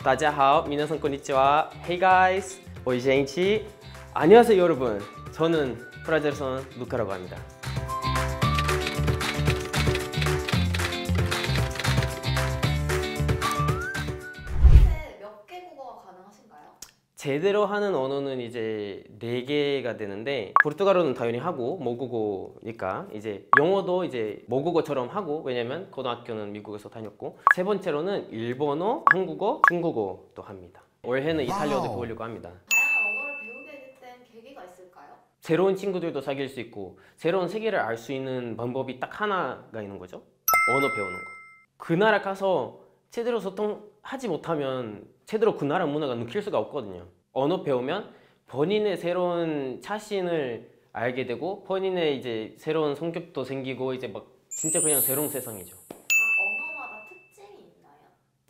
大家好, 皆さんこんにちは. Hey guys, oi gente. 안녕하세요 여러분. 저는 브라질에서 루카라고 합니다. 몇 개 국어가 가능하신가요? 제대로 하는 언어는 이제 4개가 되는데 포르투갈어는 당연히 하고 모국어니까 이제 영어도 이제 모국어처럼 하고 왜냐면 고등학교는 미국에서 다녔고 세 번째로는 일본어, 한국어, 중국어도 합니다. 올해는 이탈리아도 배우려고 합니다. 다양한 언어를 배우게 된 계기가 있을까요? 새로운 친구들도 사귈 수 있고 새로운 세계를 알 수 있는 방법이 딱 하나가 있는 거죠. 언어 배우는 거. 그 나라 가서 제대로 소통하지 못하면 제대로 그 나라 문화가 느낄 수가 없거든요. 언어 배우면 본인의 새로운 자신을 알게 되고 본인의 이제 새로운 성격도 생기고 이제 막 진짜 그냥 새로운 세상이죠. 각 언어마다 특징이 있나요?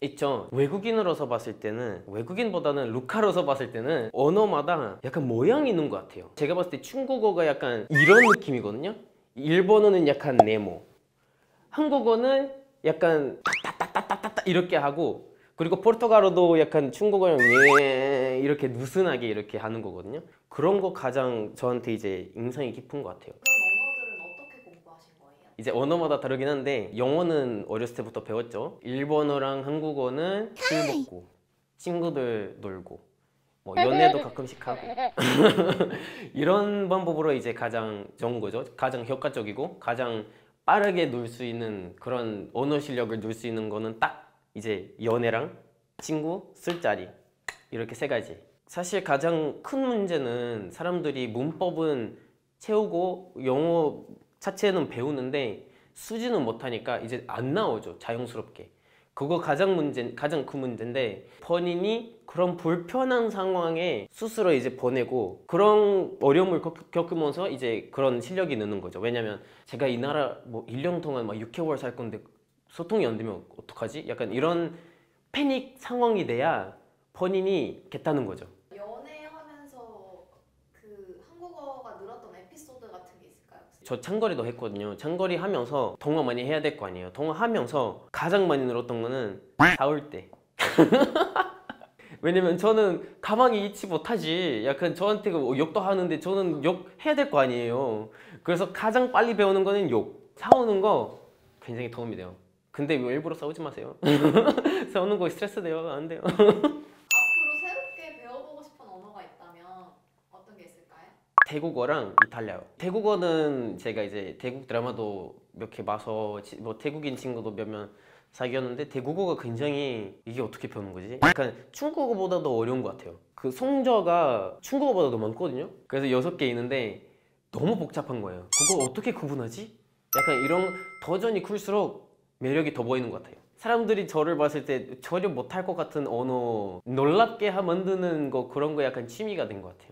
있죠. 외국인으로서 봤을 때는 외국인보다는 루카로서 봤을 때는 언어마다 약간 모양이 있는 것 같아요. 제가 봤을 때 중국어가 약간 이런 느낌이거든요. 일본어는 약간 네모, 한국어는 약간 따따따따따따 이렇게 하고 그리고 포르투갈어도 약간 중국어랑 이렇게 느슨하게 이렇게 하는 거거든요. 그런 거 가장 저한테 이제 인상이 깊은 것 같아요. 그런 언어들은 어떻게 공부하신 거예요? 이제 언어마다 다르긴 한데 영어는 어렸을 때부터 배웠죠. 일본어랑 한국어는 술 먹고 친구들 놀고 뭐 연애도 가끔씩 하고 이런 방법으로 이제 가장 좋은 거죠. 가장 효과적이고 가장 빠르게 놀 수 있는 그런 언어 실력을 놀 수 있는 거는 딱 이제 연애랑 친구, 술자리 이렇게 3가지. 사실 가장 큰 문제는 사람들이 문법은 채우고 영어 자체는 배우는데 쓰지는 못하니까 이제 안 나오죠. 자연스럽게. 그거 가장 큰 문제인데 본인이 그런 불편한 상황에 스스로 이제 보내고 그런 어려움을 겪으면서 이제 그런 실력이 느는 거죠. 왜냐면 제가 이 나라 뭐 1년 동안 막 6개월 살 건데 소통이 안 되면 어떡하지? 약간 이런 패닉 상황이 돼야 본인이 겠다는 거죠. 연애하면서 그 한국어가 늘었던 에피소드 같은 게 있을까요? 저 장거리도 했거든요. 장거리 하면서 통화 많이 해야 될 거 아니에요. 통화하면서 가장 많이 늘었던 거는 싸울 때. 왜냐면 저는 가만히 있지 못하지. 약간 저한테 욕도 하는데 저는 욕 해야 될 거 아니에요. 그래서 가장 빨리 배우는 거는 욕. 싸우는 거 굉장히 도움이 돼요. 근데 왜 일부러 싸우지 마세요. 싸우는 거 스트레스 돼요. 안 돼요. 앞으로 새롭게 배워보고 싶은 언어가 있다면 어떤 게 있을까요? 태국어랑 이탈리아어. 태국어는 제가 이제 태국 드라마도 몇 개 봐서 뭐 태국인 친구도 몇몇 사귀었는데 태국어가 굉장히 이게 어떻게 배우는 거지? 약간 중국어보다도 어려운 것 같아요. 그 성조가 중국어보다도 많거든요. 그래서 6개 있는데 너무 복잡한 거예요. 그거 어떻게 구분하지? 약간 이런 도전이 클수록 매력이 더 보이는 것 같아요. 사람들이 저를 봤을 때 전혀 못할 것 같은 언어 놀랍게 만드는 거 그런 거 약간 취미가 된 것 같아요.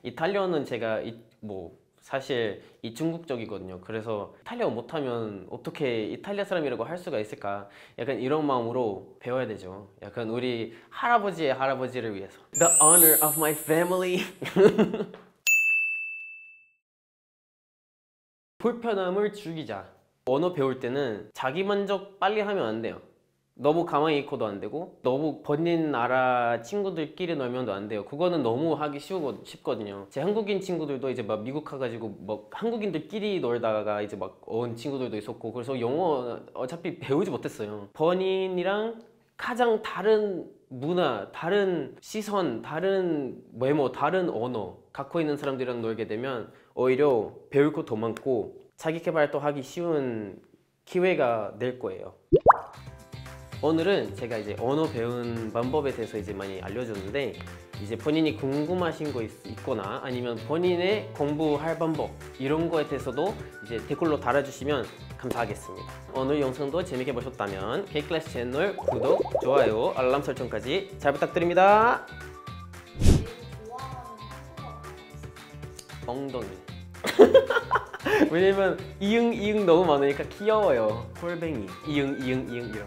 이탈리아어는 제가 뭐 사실 이 중국적이거든요. 그래서 이탈리아어 못하면 어떻게 이탈리아 사람이라고 할 수가 있을까? 약간 이런 마음으로 배워야 되죠. 약간 우리 할아버지의 할아버지를 위해서. The honor of my family. 불편함을 죽이자. 언어 배울 때는 자기 만족 빨리 하면 안 돼요. 너무 가만히 있고도 안 되고 너무 본인 나라 친구들끼리 놀면도 안 돼요. 그거는 너무 하기 쉽거든요. 제 한국인 친구들도 이제 막 미국 가가지고 막 한국인들끼리 놀다가 이제 막 온 친구들도 있었고 그래서 영어 어차피 배우지 못했어요. 본인이랑 가장 다른 문화, 다른 시선, 다른 외모, 다른 언어 갖고 있는 사람들이랑 놀게 되면 오히려 배울 것도 많고 자기 개발도 하기 쉬운 기회가 될 거예요. 오늘은 제가 이제 언어 배운 방법에 대해서 이제 많이 알려줬는데 이제 본인이 궁금하신 거 있거나 아니면 본인의 공부할 방법 이런 거에 대해서도 이제 댓글로 달아주시면 감사하겠습니다. 오늘 영상도 재밌게 보셨다면 K클래스 채널 구독, 좋아요, 알람 설정까지 잘 부탁드립니다. 제일 좋아하는 한국어가 있어요? 엉덩이. 왜냐면 이응 너무 많으니까 귀여워요. 꼴뱅이 이응 이런